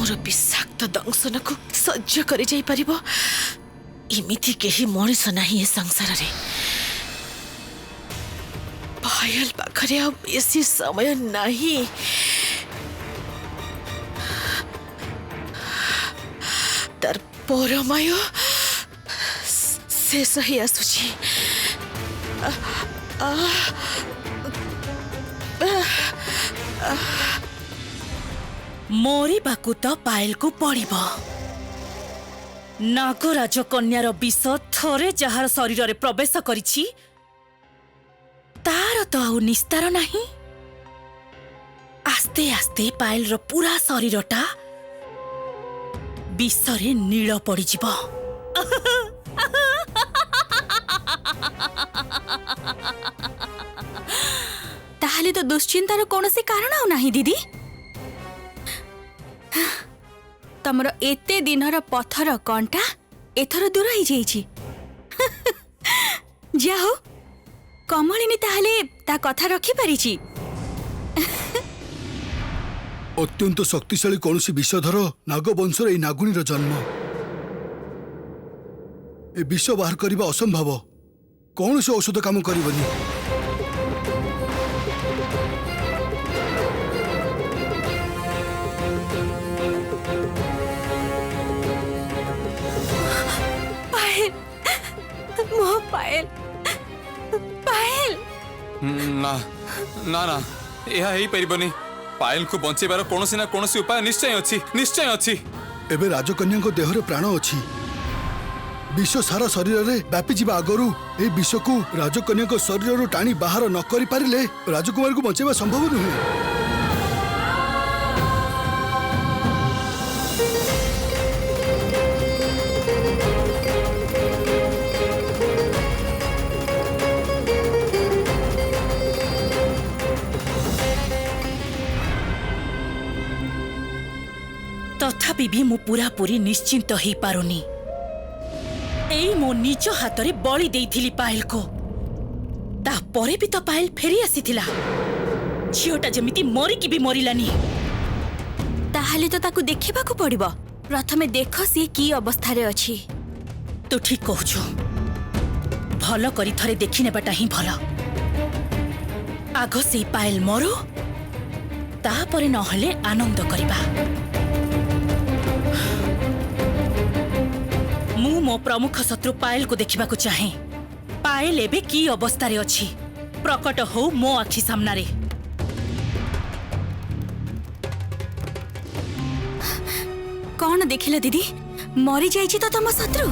मोर विषाक्त दंशन को सह्य कर जाई परिबो इमिति केही मଣିଷ नाही ए संसार रे। पायल पाखरे अब बेसी समय नहीं। तार परमाय शेष ही आसुची। मरिबाकू तो पायल को पड़िबो। नागराज कन्यार विष थरे जार शरीर रे प्रवेश करिछि तार तो आउ निस्तार नहीं। आस्ते आस्ते पायल रो पूरा शरीरटा विषरे नील पड़ी जिवो। ताहले तो दुश्चिंतार कौनसी कारण आउ नाही दीदी। तमर एते दिनर पथर कंटा एथर दूर ही जाइछि। जा हो कमलिनी ताहले ता कथा रखी परिछि। अत्यंत शक्तिशाली कौन विषधर नागवंशर ए नागुणीर जन्म। ए विष बाहर करने असंभव। कौन से औषध काम करबनी। पायल मो पायल पायल ना ना ना यह ही परिबनी। पायल को बंचेबार कोनोसी ना कोनोसी उपाय निश्चय अछि, निश्चय अछि। एबे राजकन्या को देहरे प्राण अछि। विष सारा शरीर रे व्यापी जीवा आगरू ए विष को राजकन्या को शरीर रो टाणी बाहर न करि पारिले राजकुमार को बंचेबा संभव नुहे। तथापि भी मु पूरा पूरी निश्चिंत ही पारुनी। एई मो निज हाथ रे बलि देइथिली पायल को। ता परे भी तो पायल फेरी आसीथिला। झियोटा जमिति मरी कि भी मरिलानी। ताहले तो ताकू देखिबा को पड़िबो। प्रथमे देखो सी की अवस्था रे अछि। तू ठीक कहछु। भलो करी थरे देखि नेबाटा ही भलो। आगो से पायल मरो ता परे नहले आनंद करिबा। मु मो प्रमुख शत्रु पायल को देखा चाहे। पायल एबे की अवस्था रे अछि प्रकट हो मो आखि सामना रे। कौन देखिला दीदी मरी जाइछि तो तम शत्रु।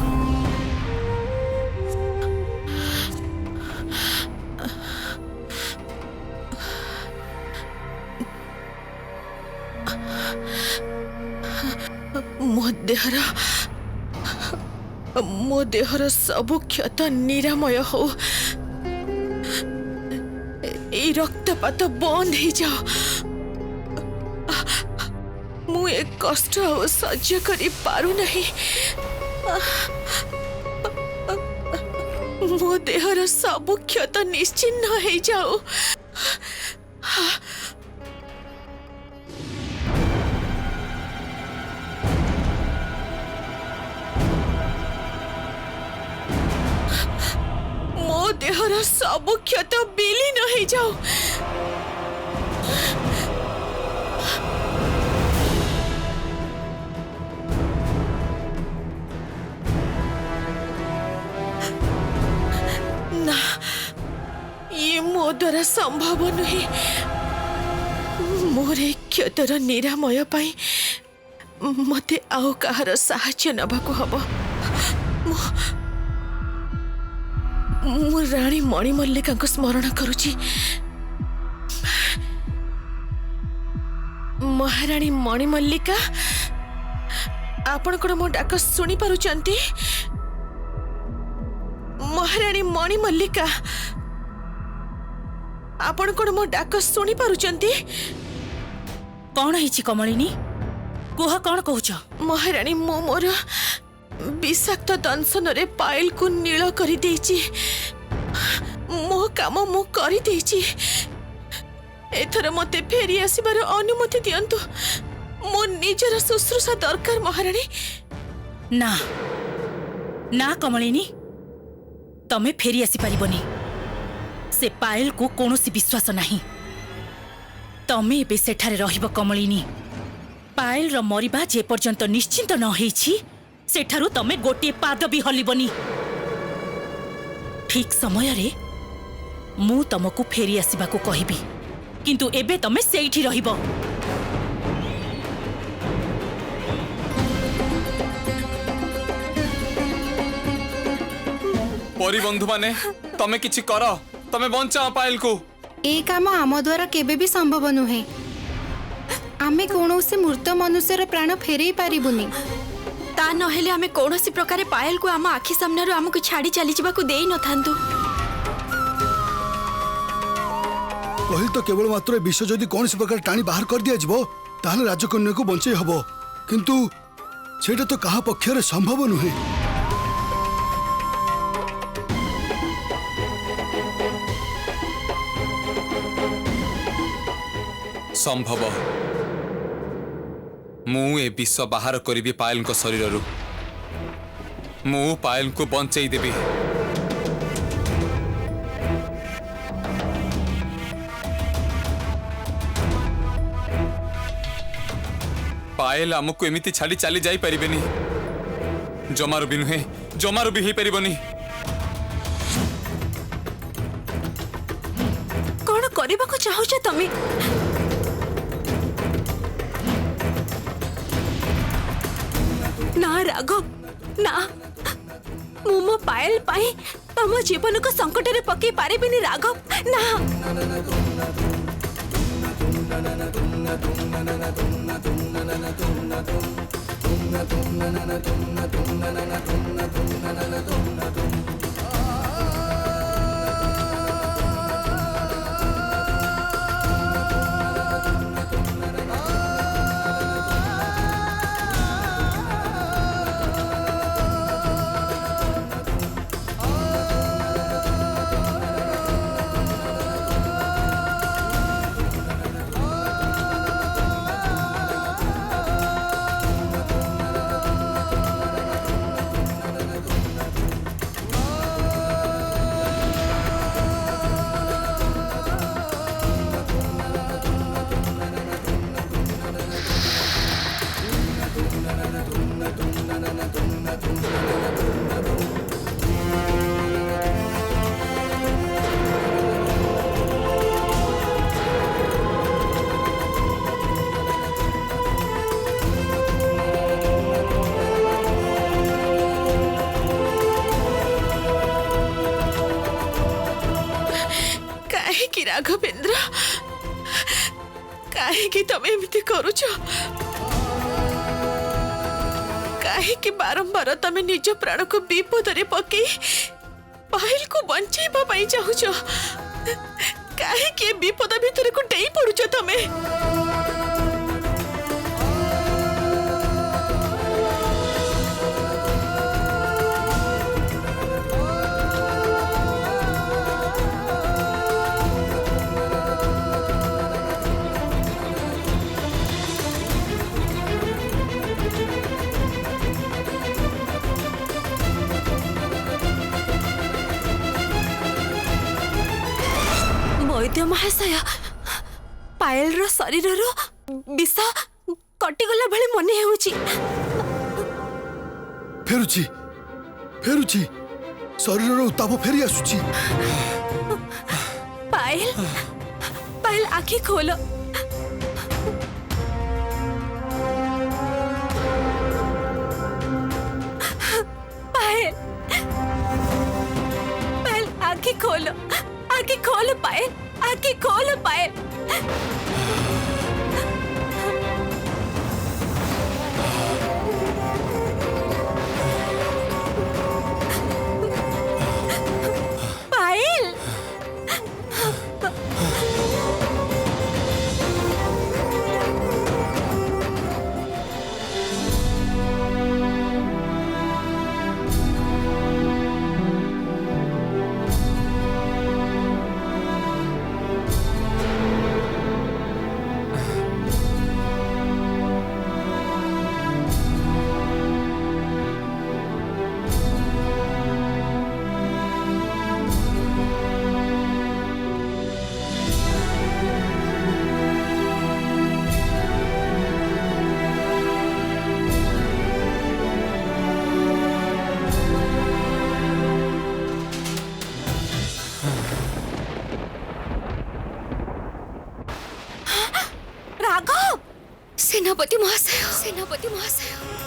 मो देहर सबु क्षत निरामय हो। ए रक्तपात बंद हो जाओ। मु एक कष्ट सह्य करि पारु नहीं। मो देहर सबु क्षत निश्चिन्न हो जाओ। देहर सबु क्षत विलीन हो जाओ। ना ये मो द्वारा संभव नुहे। मोर क्षतर निरामय पाई मते आउ कहार साहाय्य नबाकू हबो। मु रानी मणिमल्लिका को स्मरण करुची। महारानी मणिमल्लिका आपण कोन मो डाक सुनी पारुचंती। महारानी मणिमल्लिका आपण कोन मो डाक सुनी पारुचंती। कौन हिची कमलिनी कुह कौन कहूच। महारानी मो मोर विषाक्त दंशन रे पायल को नील करी देइची। मो काम मु करी देइची। एथर मते फेरी आसीबार अनुमति दियंतु। मो निजर शुश्रूषा दरकार महाराणी। ना ना कमलिनी तमे फेरी आसी पारिबनी। से पायल को कौनसी विश्वास नहीं। तमे एबे सेठारे रहिब कमलिनी। पायल र मरिबा जे पर्यंत निश्चिंत न हेछि सेठारु तमे गोटे पाद भी हलिबनी। ठीक समय रे मु तमको फेरी आसीबाको कहिबी, किंतु एबे तमे सेठी रहिब। परिबंधु माने तमे किछि कर, तमे बंचा पायल को। ए काम आम द्वारा केबे भी संभव नुहे। आमे कौनसी मृत मनुष्यर प्राण फेरई पारिबुनी। ता नहेले आमे कौनसी प्रकारे पायल को आम आखि सामने आमको छाड़ी चली जाबाकू देई न थांतु। कहिल तो केवल मात्र विष जदि कौन प्रकार टाणी बाहर कर दिया जिवो ताहले राजकन्या को बंचई हबो, किंतु सेटा तो कहा पक्षरे संभव नुहे। संभव मु ए विष बाहर करी पायल को शरीर रु। मु पायल को बंचई देबी। पायल आमको एमिति छाड़ी चली जाई परिबेनी। जमारू भी नुहे, जमारू भी ही परिबनी। कौन करबाकू चाहुछ तमे? ना राघव ना, मु मो पायल पाई तम जीवन को संकट रे पकई पारिबिनी राघव ना। कि राघवेंद्र काहे तमे एमिति करूछ? काहे बारंबार तमे निज प्राण को विपद रे पकई पायल को बंचाइबा पई चाहुछ? काहे विपद भितर को डेई पड़ुछ तमे? वैद्य महाशय, पायल रो शरीर रो विष कटिगला भले मने हेउची। फेरुची फेरुची शरीर रो उताप फेरी आसुची। पायल पायल आखि खोलो। पायल पायल आखि खोलो, आखि खोलो पायल, आखि खोलो पायल। पायल ରାଘବ सेनापति महाशय सेनापति महाशय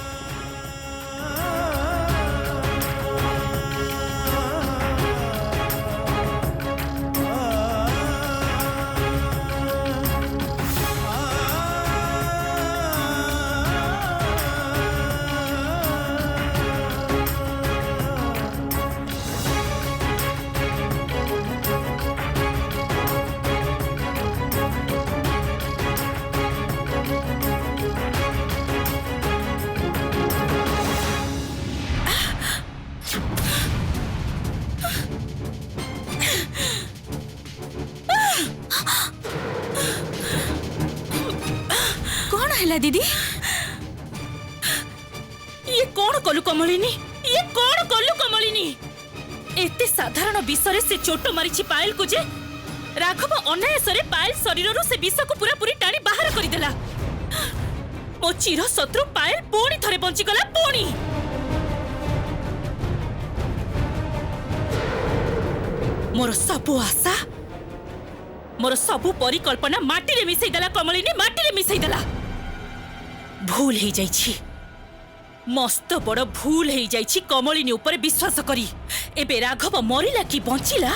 कौन है दीदी ये कौन कलु कमलिनी ये कौन कलु कमलिनी एते साधारण विषय से चोट मारिछि पायल को जे राघव अनायासरे पायल शरीर से विष को पूरा पूरी टाणी बाहर करदेला मो चिर शत्रु पायल पुणी थरे बंची गला पुणी मोर सबु आशा मोर सबु परिकल्पना माटी रे मिसई देला कमलिनी माटी रे मिसई देला भूल हो जाइछि मस्त बड़ भूल हो जाइछि कमलिनी ऊपर विश्वास करी एबे राघव मरिला कि बंचिला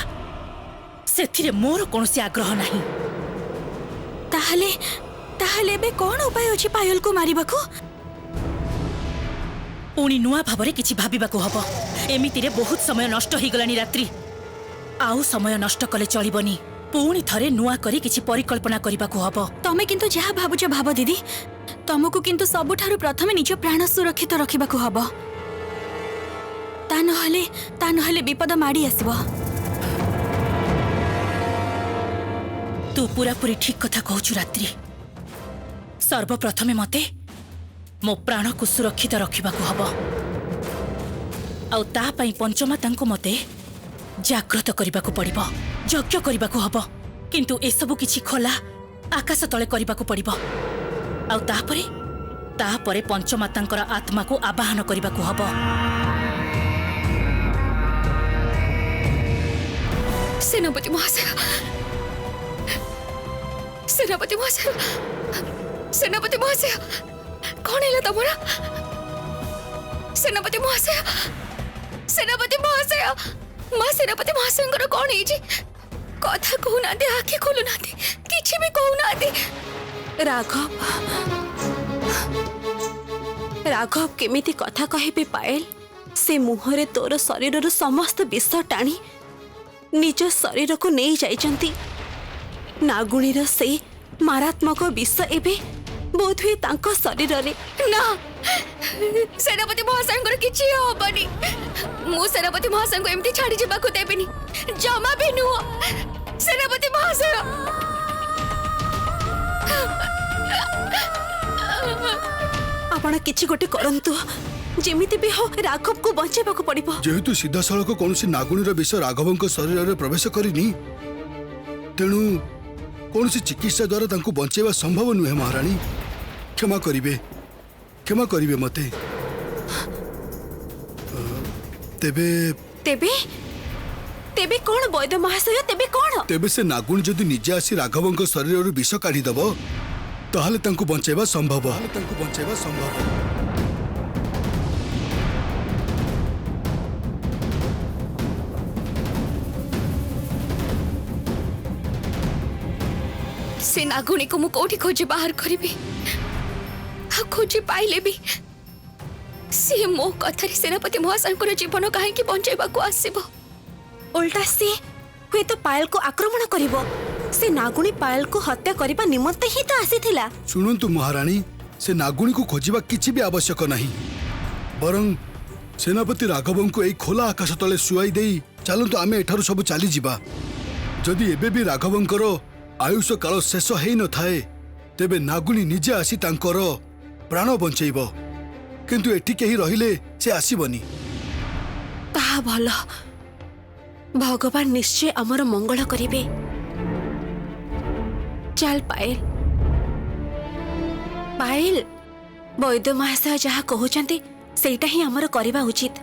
सेथिरे मोर कोनोसी आग्रह नाही ताहले ताहले बे कौन उपाय अछि पायल को मारिबाको पुणी नुआ भाबरे किछि भाबिबाको हबो एमितिरे बहुत समय नष्ट हो गलानी रात्रि आउ समय नष्ट कले चलिबनी पुणी थरे नुआ करी किछि परिकल्पना करिबाको हबो तमे किंतु जहा भाबुछ भाब दीदी तुमको किंतु सबुठारु प्रथमे निज प्राण सुरक्षित रखिबाको हबो ता नहले विपद माडी आसीबो तू पूरा पूरी ठीक कथा कहूछु रात्रि सर्वप्रथमे मते मो प्राण को सुरक्षित रखिबाको हबो आउ ता पई पंचमातांको मते जाग्रत करिबाको पड़िबो यज्ञ करिबाको हबो किंतु ए सब किछि खोला आकाश तळे करिबाको पड़िबो आउ तापरे पंचमातांकर आत्मा को आवाहन करिबाको हबो सेनापति महाशय सेनापति महाशय सेनापति महाशय कौन है तमरा सेनापति महाशय सेनापति महाशय मां सेनापति महाशय कौन है कथा कहूना आखि खोलुना किछि भी कहूना राघव केमिति कथा कहबे पायल से मुहरे तोर शरीर समस्त विष टाणी निज शरीर को नहीं जाइचंती नागुणीर से मारात्मक विष एबे बोध हुए तांको शरीर रे ना सेनापति महाशय किछि होबनी मु सेनापति महाशय को एमती छाड़ी जिबा को देबेनी जमा भी नु सेनापति महाशय आपण किछि गोटे करंतु जेमिति भी हो राघव को बचेबा को पड़िबो जेहेतु सीधा सड़क कौन नागुणीर विष राघवंक शरीर में प्रवेश करनी तेणु कौन चिकित्सा द्वारा तांको बचेबा संभव नुहे महारानी क्षमा करिवे मते तेबे तेबे तेबे कौन वैद्य महाशय तेबे कौन तेबे से नागुणी जदि निजे आसी राघवंक शरीर विष काढ़ी दब ताहले तांको बचेबा संभव से नागुणी को मु कोठी खोजी बाहर करिबी खोजी पाइले भी से मो कथारे सेनापति महाशय को जीवन काहे कि बंचाइबा को आसीबो उल्टा से हुए तो पायल को आक्रमण करिबो से नागुणी पायल को हत्या करिबा निमंते ही तो आसीथिला सुनंतु महारानी से नागुणी को खोजिबा किछि भी आवश्यक नहीं बरं सेनापति राघवं को एक खोला आकाश तले सुआई देई चलंतु आमे एठारु सब चली जिबा जदि एबे भी राघवंकर आयुष काल शेष हेई न थाए तेबे नागुणी निजे आसी तांकर प्राण बंचैब किंतु एठी केही रहिले से आसीबनी ताहा भल भगवान निश्चय अमर मंगल करिबे चल पायल पायल वैद्य महाशय जहा कहउचंती सेटा ही अमर करिबा उचित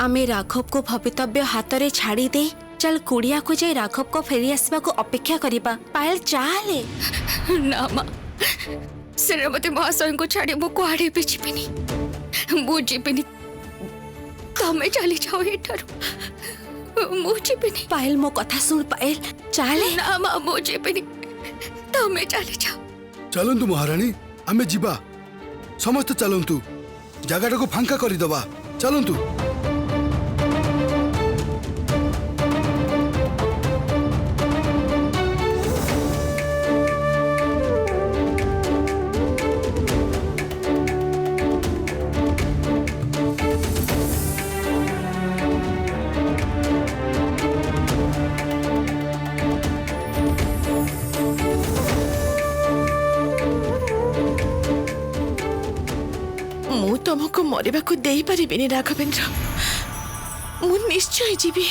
आमे राघव को भवितव्य हाथ रे छाड़ी दे चल कुड़िया को जाई राघव को फेरी आसबा को अपेक्षा करिबा पायल चाले ना मां सेनापति महाशय को छाड़ी मु कुआड़े भी जीविनी मु जीविनी तमें चली जाओ एठारु मु जीविनी। पायल मो कथा सुन पायल चाले ना माँ मु जीविनी तमें चली जाओ। चलंतु महारानी आमे जिबा समस्त चलंतु जगटा को फांका करदबा चलंतु। मु तुमको मरवा को दे पारिबिनी राघवेंद्र मु निश्चय जीवी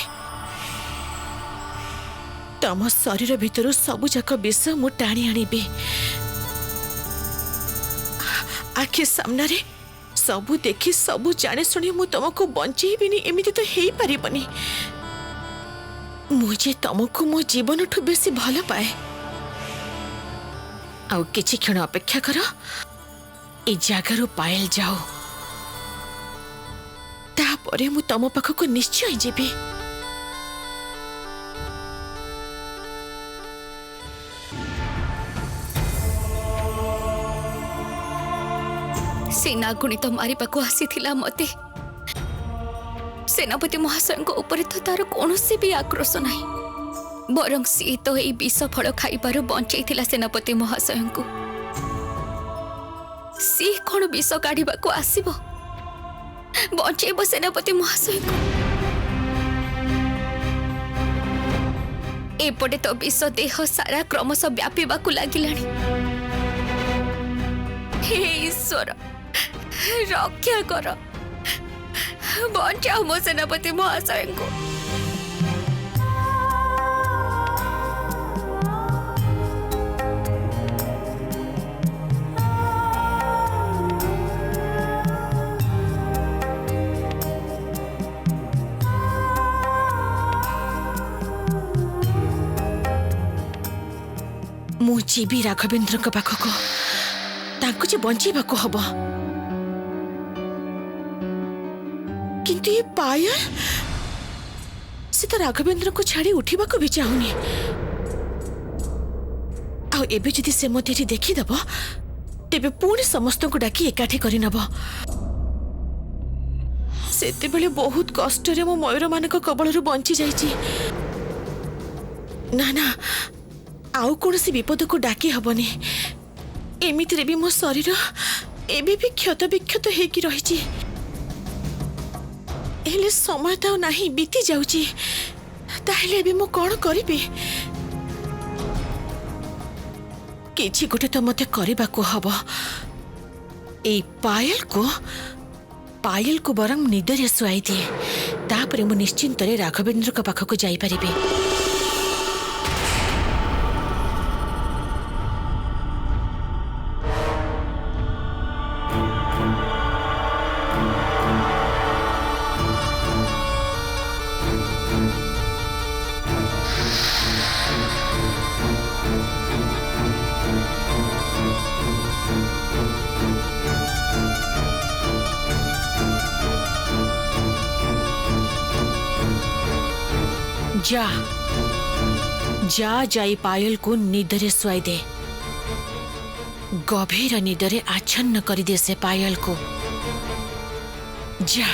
तम शरीर भितर सबु जाक विष मु टाणी आनिबी आखि सामने रे सबु देखी सबु जाने सुनी मु तुमको बंचेबिनी एमिति तो हेई पारिबनी। मुझे तुमको मो जीवन ठु बेसी भल पाए आउ किछि क्षण अपेक्षा कर ए जगारू पायल जाओ तापरे मु तम पाखक निश्चय जीवी। से नागुणी तो मारी पाको आसी थिला मते सेनापति महाशय ऊपर तो तार कौन भी आक्रोश नहीं बरं सी तो यही विष फल खाइबार बंचई थिला सेनापति महाशय को सी कौन विष काढ़ा को आसीबो बंचेब सेनापति महाशय को एपटे तो विष देह सारा क्रमश व्यापीबा को लागिलानी। हे ईश्वर रक्षा कर बचाओ मो सेनापति महाशय को। मु जीवी राघवेंद्र पाखक तांको जे बंचेबा को हबो किंतु ये पायल से तो राघवेंद्र को छाड़ी उठिबा को भी चाहुनी आ एबे जदि से मते देखि दबो तेबे पुणी समस्त को डाकी एकाठी करि नबो सेते बेले बहुत कष्ट रे मो मयूर मानक कबळरु बंची जाईची ना ना आउ कौन सी विपद को डाकी हबनी एमिति रे भी मो शरीर एबे भी क्षत विक्षत हेकी रहिची एले समय तो नहीं बीती जाउची ताहले एबे मो कोन करिबी किछि गोटे तो मते करबा को हबो ए पायल को बरम निदरे सुआई दिए तापरे मो निश्चिंत रे राघवेंद्र का पाख को जाई परिबे। जा जा जाई पायल को निदरे सुआई दे गभीर निदरे आच्छन्न कर दे से पायल को जा।